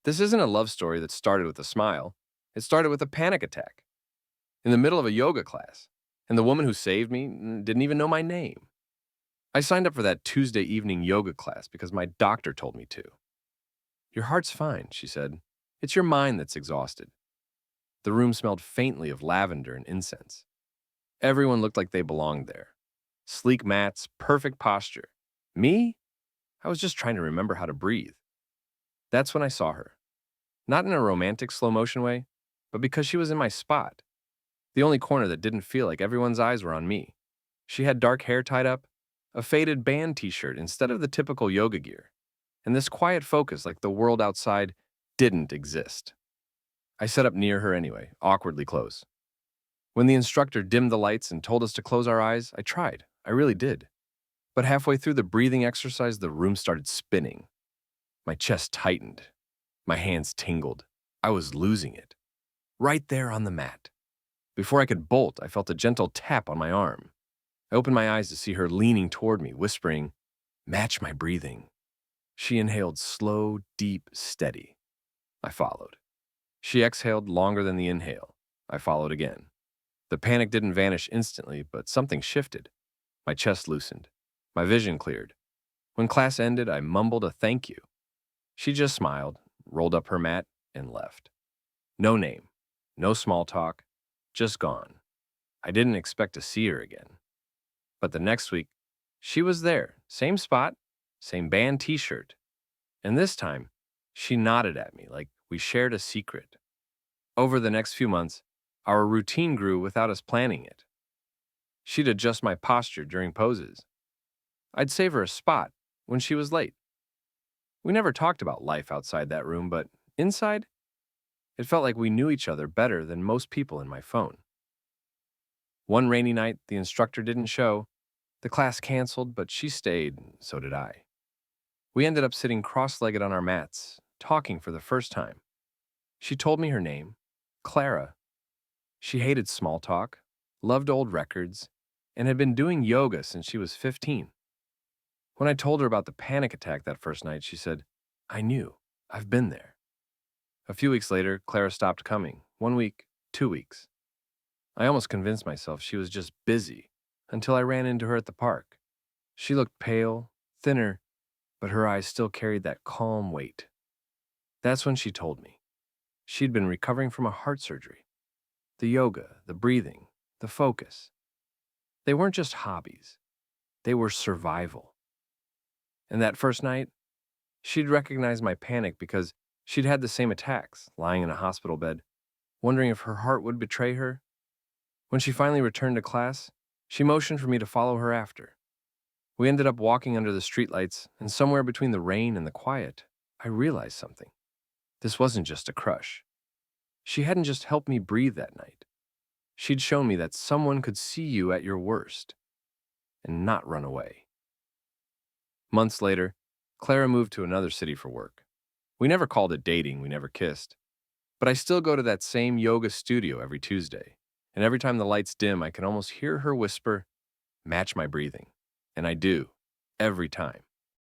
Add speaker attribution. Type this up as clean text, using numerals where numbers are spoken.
Speaker 1: This isn't a love story that started with a smile. It started with a panic attack in the middle of a yoga class, and the woman who saved me didn't even know my name. I signed up for that Tuesday evening yoga class because my doctor told me to. Your heart's fine, she said. It's your mind that's exhausted. The room smelled faintly of lavender and incense. Everyone looked like they belonged there. Sleek mats, perfect posture. Me? I was just trying to remember how to breathe. That's when I saw her. Not in a romantic slow motion way, but because she was in my spot, the only corner that didn't feel like everyone's eyes were on me. She had dark hair tied up, a faded band t-shirt instead of the typical yoga gear, and this quiet focus like the world outside didn't exist. I sat up near her anyway, awkwardly close. When the instructor dimmed the lights and told us to close our eyes, I tried. I really did. But halfway through the breathing exercise, the room started spinning. My chest tightened. My hands tingled. I was losing it. Right there on the mat. Before I could bolt, I felt a gentle tap on my arm. I opened my eyes to see her leaning toward me, whispering, "Match my breathing." She inhaled slow, deep, steady. I followed. She exhaled longer than the inhale. I followed again. The panic didn't vanish instantly, but something shifted. My chest loosened. My vision cleared. When class ended, I mumbled a thank you. She just smiled, rolled up her mat, and left. No name, no small talk, just gone. I didn't expect to see her again. But the next week, she was there, same spot, same band t-shirt. And this time, she nodded at me like we shared a secret. Over the next few months, our routine grew without us planning it. She'd adjust my posture during poses. I'd save her a spot when she was late. We never talked about life outside that room, but inside, it felt like we knew each other better than most people in my phone. One rainy night, the instructor didn't show. The class canceled, but she stayed, and so did I. We ended up sitting cross-legged on our mats, talking for the first time. She told me her name, Clara. She hated small talk, loved old records, and had been doing yoga since she was 15. When I told her about the panic attack that first night, she said, "I knew. I've been there." A few weeks later, Clara stopped coming. 1 week, 2 weeks. I almost convinced myself she was just busy until I ran into her at the park. She looked pale, thinner, but her eyes still carried that calm weight. That's when she told me. She'd been recovering from a heart surgery. The yoga, the breathing, the focus. They weren't just hobbies. They were survival. And that first night, she'd recognized my panic because she'd had the same attacks, lying in a hospital bed, wondering if her heart would betray her. When she finally returned to class, she motioned for me to follow her after. We ended up walking under the streetlights, and somewhere between the rain and the quiet, I realized something. This wasn't just a crush. She hadn't just helped me breathe that night. She'd shown me that someone could see you at your worst and not run away. Months later, Clara moved to another city for work. We never called it dating, we never kissed. But I still go to that same yoga studio every Tuesday. And every time the lights dim, I can almost hear her whisper, "Match my breathing." And I do, every time.